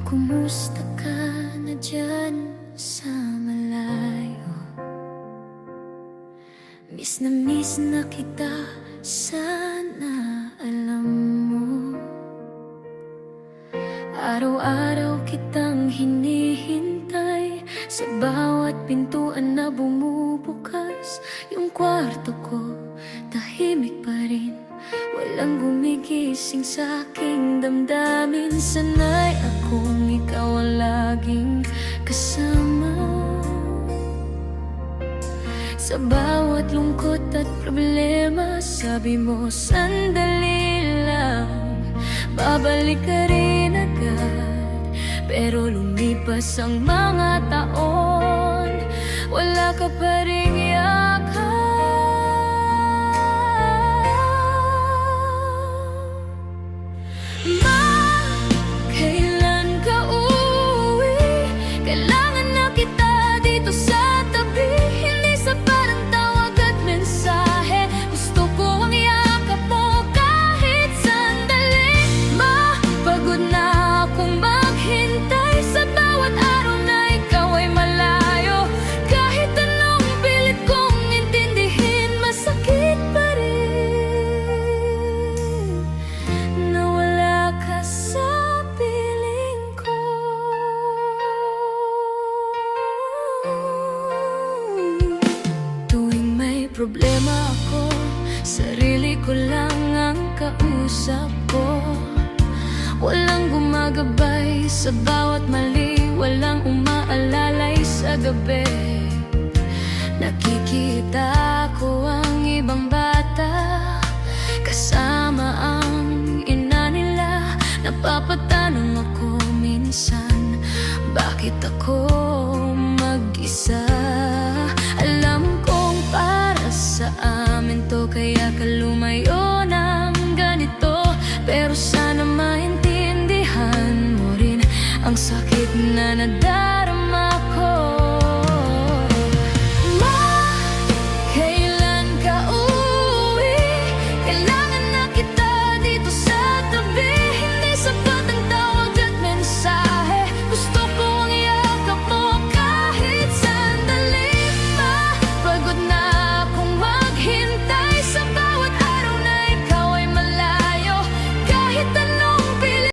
Kumusta ka na dyan sa malayo? Miss na kita, sana alam mo. Araw-araw kitang hinihintay sa bawat pintuan na bumubukas. Yung kwarto ko, tahimik pa rin, walang gumigising sa aking damdamin. Sanay akong ikaw ang laging kasama sa bawat lungkot at problema. Sabi mo sandali lang, babalik ka rin agad. Pero lumipas ang mga taon, wala ka pa rin yakap. Kailan ka uuwi? Kailangan na kita dito sa tabi. Hindi sa parang tawag at mensahe. Gusto ko ang yakap mo kahit sandali. Pagod na akong maghintay sa bawat araw na ikaw ay malayo. Kahit anong pilit kong intindihin, masakit pa rin na wala ka sa piling ko. Tuwing may problema ako, sarili ko lang ang kausap ko. Walang gumagabay sa bawat mali, walang umaalalay sa gabi. Nakikita ko ang ibang bata kasama ang ina nila. Napapatanong ako minsan, bakit ako mag-isa? Alam kong para sa amin to, kaya ka lumayo ng ganito. Pero sana maintindihan mo rin ang sakit na